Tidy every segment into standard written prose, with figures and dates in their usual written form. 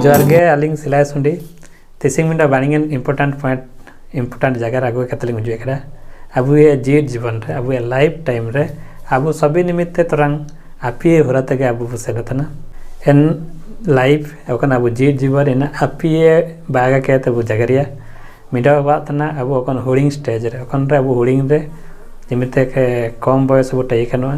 Jorge आलिंग सिलाई सुंडी तिसिंग Minda बाणिंगन important जगह आगु कतलिंग उजुए करा अब ये जीवन रे अब ये लाइफ टाइम रे अब सभी निमित्ते तरंग आपी होराते के अब सेलतना एन लाइफ ओकन अब जीवन इन आपी बागा के तब जगरिया मिडा बातना अब ओकन हुलिंग स्टेज रे ओकन रे अब हुलिंग रे निमित्ते के कम बयस बुटे कनवा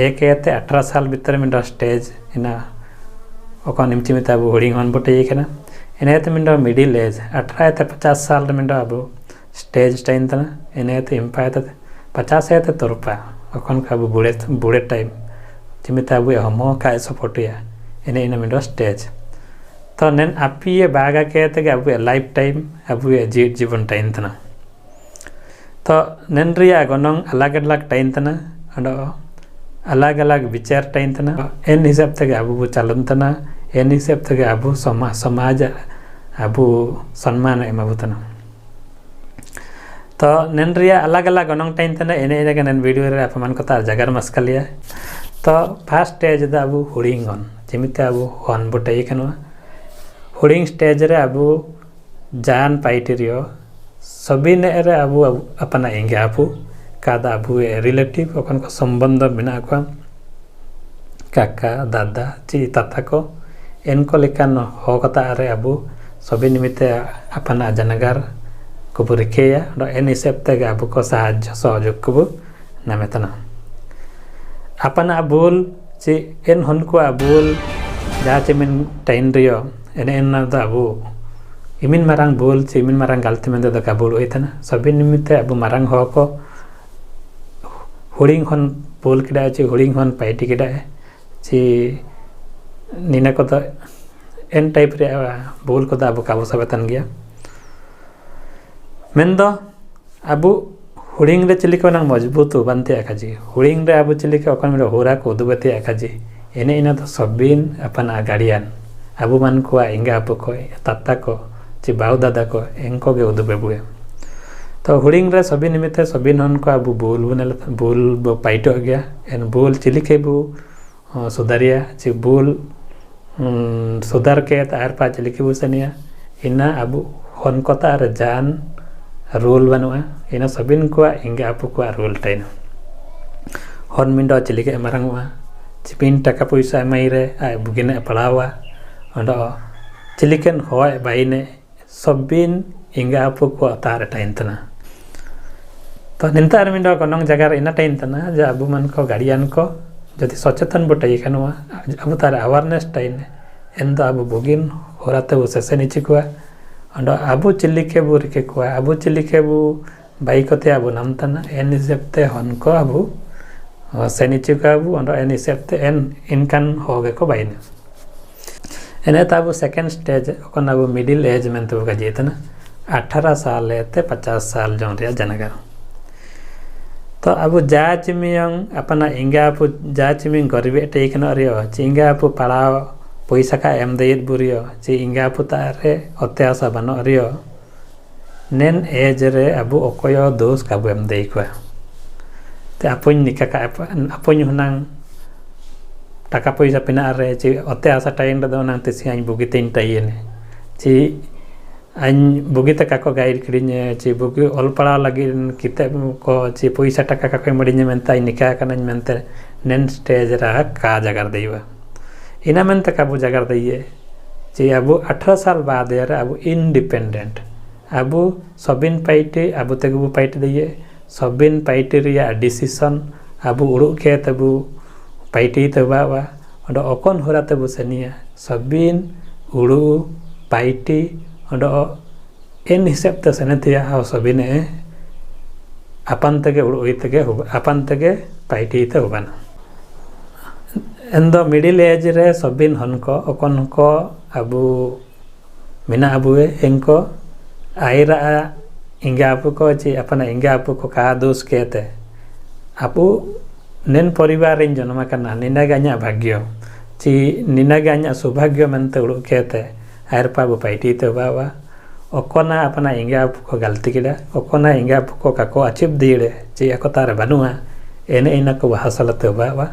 एक 18 साल भीतर मिडा स्टेज इना ओकन इमचिमिता अब हुलिंग हन बुटे कना इनेते मिडा मिडिल एज 18 ते 50 साल रे मिडा अब स्टेज टाइम तना इनेते इम्पायत 50 ते तोरपा ओकन का अब बुड़े टाइम चिमिता अब हमो का सपोर्टिया इने इन मिडा स्टेज तो नेन आपी ये बागा के ते अब लाइफ टाइम अब ये जीवन टाइम तना तो नेन रिया गनोंग अलग टाइम तना अंडो अलग विचार टाइम तना एन हिसाब ते अब चलन तना एन हिसाब ते अब समाज अब सम्मान एमाबु तना तो नेन रिया अलग गनोंग टाइम तना एने के नेन वीडियो रे अपमान को तार जगर मस्कलिया तो फर्स्ट स्टेज द अब हुलिंग हन जेमिते अब हन बटे कनवा हुलिंग स्टेज रे अब जान पाइटिरियो सभी ने रे अब अपना एंगे आपु कादा अब रिलेटिव ओकन को संबंध बिना को काका दादा ची ताता को इनको लेकिन हो कता रे अब सभी निमित्ते अपना जनगर को बुरिकेया रो एन हिसाब ते अब को साहाय्य सहयोग को नामेतना अपना बोल ची एन हन को बोल जहाँ चिमिन टाइन रियो एने एन दा अब इमिन मारंग बोल ची इमिन मारंग गलती में दा काबुल होइतना सभी निमित्ते अब मारंग हो को हुलिंग हन बोल किडा ची हुलिंग हन पाइटी किडा ची निना को तो एन टाइप रे बोल को अब काबू सबतन गया मेंदो अब हुलिंग रे चिलिक नंग मजबूत बनते आकाजी हुलिंग रे अब चिलिक ओकन में होरा को दुबते आकाजी एने इना तो सबिन अपन गार्डियन अब मन को इंगा आप को ताता को ची बाउ दादा को एंको के उदुबे बुए तो हुलिंग रे सभी निमित्ते सभी नन को अब बोल पाइटो गया एन बोल चिलिके बु सुधारिया ची बोल सुधार के तार पा चिलिके बु सनिया इना अब हन को तार जान रूल बनवा इना सबिन को इंगा आप को रूल टाइन हन मिंडो चिलिके मारंगवा चिपिन टका पैसा माइरे आ बुगिने पड़ावा ओंडो चिलिकेन होय बाइने सबिन इंगा आप को तार टाइन तना तो निंतार मिंडो कोनोंग जगार इना टाइन तना जे अब मन को गार्डियन को जति सचेतन बटै कनवा अब तार अवेयरनेस टाइन एन तो अब बुगिन होराते वो सेसेनि चिकुआ अंडो अब चिलिके बुरिके को अब चिलिके बु बाइकते अब नामतना एन हिसाबते हन को अब सेनिचिका अब अंडो एन हिसाबते एन इनकान होगे को बाइन एने तब सेकेंड स्टेज ओकन अब मिडिल एज में तो का जेतना 18 साल ते 50 साल जोन रे जनगर तो अब जाचिमियंग अपना इंगा आप जाचिमिंग गरीबे टेकन रियो चिंगा आप पड़ा पैसा का एम देत बुरियो ची इंगा आप तारे अत्यासा बनो रियो नेन एज रे अब ओकोयो दोस का एम दे को ते अपुन निका का अपुन हुनांग टाका पैसा पिना रे ची अत्यासा टाइम रे दोना तिसी आइ बुगी तीन टाइने ची आइन बुगी तक को गाइड करिने ची बुगी olpalaa लगी किताब को ची पैसा टाका का मडिने मेनता निका कन मेनते नेन स्टेज रा का जगर देवा इना मेन तक अब जगर दइए ची अब 18 साल बाद यार अब इंडिपेंडेंट अब सबिन पाइटे अब तक पाइटे दइए सबिन पाइटे रिया डिसीजन अब उड़ु के तब पाइटे तबा ओडो ओकन होरा तब सनिया सबिन उड़ु पाइटे ओडो एन हिसाब ते सनेतिया हाउ सबिने अपन तके उड़ु तके अपन तके पाइटे ते होबान एंदो मिडिल एज रे सबिन हनको ओकन को अब मिना अबुए एंको आइरा इंगा आप को ची अपना इंगा आप को का दोष कहते आपु नेन परिवार इन जन्म करना निना गान्या भाग्य ची निना गान्या सौभाग्य मनते उड़ु कहते आयर पाबु पाइटी ते बावा ओकोना अपना इंगा आप को गलती किड़ा ओकोना इंगा आप को का को अचिब दीड़े ची ako तार बनुआ एने इना को हासलते बावा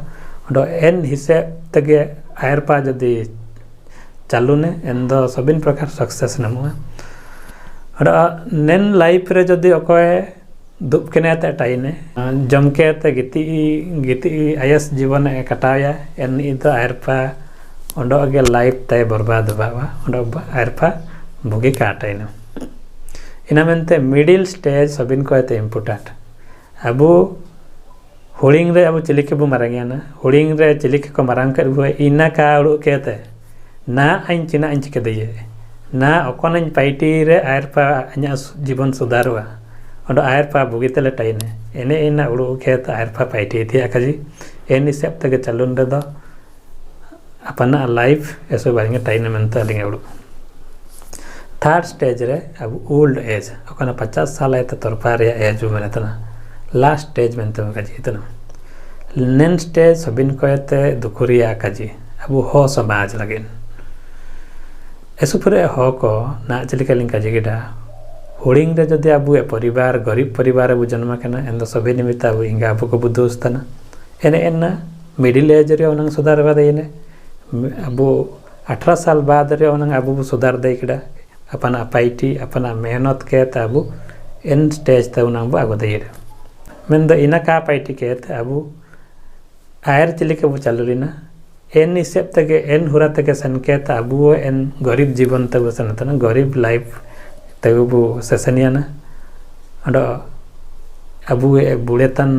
ओडो एन हिसाब तगे आयर पा जदी चालूने एन दो सबिन प्रकार सक्सेस नमुआ नेन लाइफ रे जदि अकोय दुब केने टाइने जमके गिति गिति आयस जीवन कटाया एन इदो आयरपा ओंडो गे लाइफ तय बर्बाद बावा ओंडो आयरपा बुगी काटाइना इना मेनते मिडिल स्टेज सबिन को इम्पोर्टेंट अबू हुलिंग रे अबू चिलिके बु मारांगियाना हुलिंग रे चिलिके को मारांग कर बु इना का उड़ु केते ना आइन चिना आइन चिके दिए ना अकोन पाइटी रे आयरपा अኛ जीवन सुधारवा ओंडो आयरपा बुगितले टाइने एने इना उड़ु केते आयरपा पाइटी थी आकाजी एनी सेप तक चलुन रे दो अपना लाइफ ऐसे बारिंगे टाइने मेनते लिंगे उड़ु थर्ड स्टेज रे अब ओल्ड एज अकोन 50 साल आयते तोरपार या एज मेने तना लास्ट स्टेज मेनते काजी तना नेन स्टेज सबिन कोयते दुखुरिया काजी अब हो समाज लगिन एसुपुरे हो को ना चलिकालिंग काजी गिडा हुलिंग रे जदि अब परिवार गरीब परिवार अब जन्म कना एंदो सभी निमित्त अब इंगा अब को बुद्धोस्तना एने एना मिडिल एज रे ओनंग सुधार बादेने अब 18 साल बाद रे ओनंग अब सुधार दे किडा अपना पाइटी अपना मेहनत के ताबू एन स्टेज ते उनंग आगो दे मेन दो इना का पाइटी के ताबू आयर चिली के वो चालुरीना एन हिसाब तक एन हुरा तक सन के ताबू एन गरीब जीवन तब सन तना गरीब लाइफ तबू सेसनिया ना अडो अबू ए बुलेतन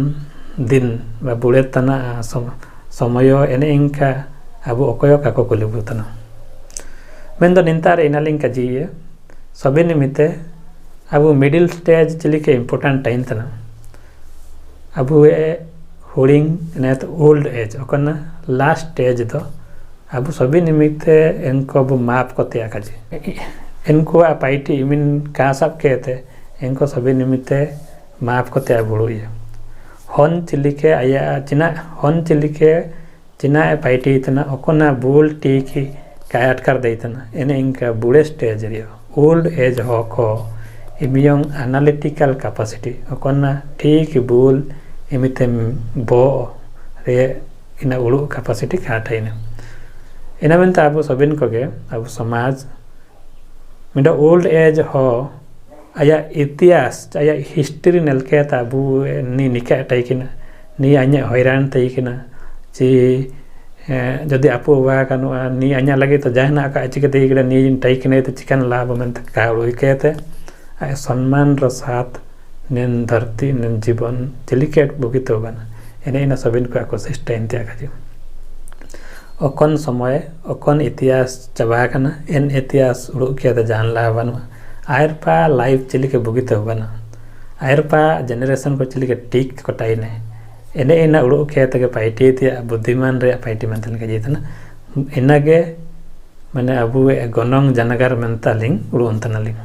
दिन बा बुलेतना समय एन इनका अबू ओकोयो काको कुलिबुतना मेन दो निंतार इनालिंग काजी सभी निमित्ते अब मिडिल स्टेज चिली के इम्पोर्टेंट टाइम तना अब हुलिंग ने तो ओल्ड एज ओकना लास्ट स्टेज दो अब सभी निमित्ते इनको अब माप को त्याग काजी इनको पाइटी मीन का सब कहते इनको सभी निमित्ते माप को त्याग बुड़ुए हन चिली के आया चिना हन चिली के चिना पाइटी इतना ओकना बुल टी की कायट कर देतना एने इनका बुढ़े स्टेज रियो ओल्ड एज हो को इमियोंग एनालिटिकल कैपेसिटी ओकना ठीक बुल इमिते बो रे इना उड़ु कैपेसिटी काटाइना इना मेनता अब सबिन को गे अब समाज मिडो ओल्ड एज हो आया इतिहास आया हिस्ट्री नेलके ताबू नी निका टाइकिना नी आnya हैरान तइकिना ची जदि आपो वा कानो नी अኛ लगे तो जहना का चिकते इकड़ा नी टाइकने तो चिकन लाभ में का उई कहते आ सम्मान र साथ नेन धरती नेन जीवन चिलिकेट बुगितो बना एने इन सबिन को इकोसिस्टम त्या काजी ओकन समय ओकन इतिहास चबा कना एन इतिहास उड़ु के त जान ला बन आयरपा लाइफ चिलिके बुगितो बना आयरपा जनरेशन को चिलिके टिक कटाइने एने इना उड़ु के तके पाइटी ते बुद्धिमान रे पाइटी मंतल के जेतना इनागे माने अबु गनंग जनगर मेंतालिंग उड़ु अंतनालिंग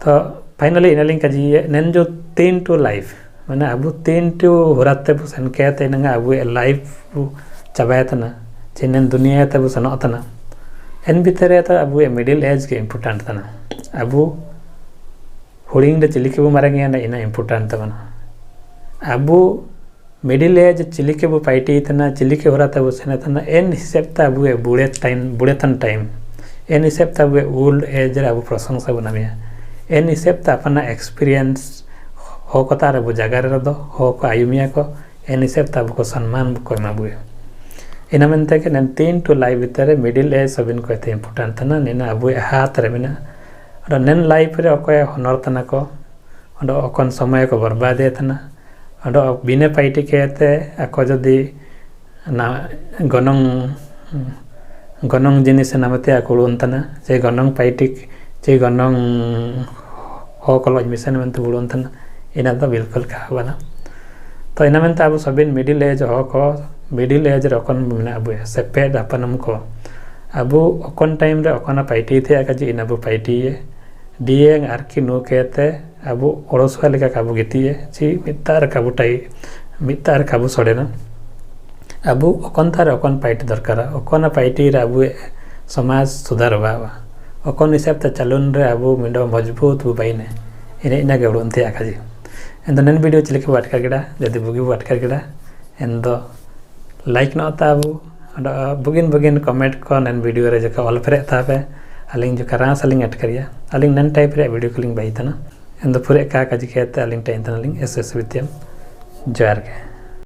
तो फाइनली इनालिंग का जी नेन जो 3 टू लाइफ माने अबु 3 टू होराते बुसन के ते नंगा अबु लाइफ चबायतना चिनेन दुनिया ते बुसन अतना एन भीतरे तो अबु मिडिल एज के इंपोर्टेंट तना अबु हुलिंग दे चिलिके बु मारंगिया ना इना इंपोर्टेंट तना अबू मिडिल एज चिलिके बु पाइटी तना चिलिके होरा तब सेना तना एन हिसाब ता अबू बुढ़ेतन टाइम एन हिसाब ता अबू ओल्ड एज रे अबू प्रशंसा बनामिया एन हिसाब ता अपना एक्सपीरियंस हो को तार अबू जागर रे दो हो को आयुमिया को एन हिसाब ता अबू को सम्मान को एमाबू इना मेनते के नन 3 टू लाइफ भीतर मिडिल एज सबिन को ते इंपोर्टेंट तना नेना अबू हाथ रे मेना और नेन लाइफ रे ओको हनर तना को और ओकन समय को बर्बाद तना अडो बिना पाइटी कहते आको जदि ना गनंग जिनिस नामते आकुलुनतना जे गनंग पाइटी जे गनंग हो कलज मिशन में तो बुलुनतना इना तो बिल्कुल खावाना तो इना में अब सबिन मिडिल एज हो को मिडिल एज रकन मिना अब सेपेड हाpanum को अब ओकन टाइम रे ओकना पाइटी थे आकाजी इना बु पाइटी डिएंग आरकी नो कहते अब ओड़सुआ लेका काबू गितिए ची मितार काबूटाई मितार काबू सड़ेना अब ओकन तार ओकन पाइटी दरकार ओकन पाइटी रे अब समाज सुधार बावा ओकन हिसाब ते चलुन रे अब मिडो मजबूत बुबाइने इने इना के उड़नते आकाजी एंद नन वीडियो चिलिके वाटका गिडा जदि बुगी वाटका गिडा एंद लाइक न ताबू बुगिन बुगिन कमेंट को नन वीडियो रे जका ऑल फेरे था पे अलिंग जो करास अलिंग अटकरिया अलिंग नन टाइप रे वीडियो कलिंग बाई तना एंड पूरे का काजी कहते अलिंग टाइम तना अलिंग एस विद्यम जहार के।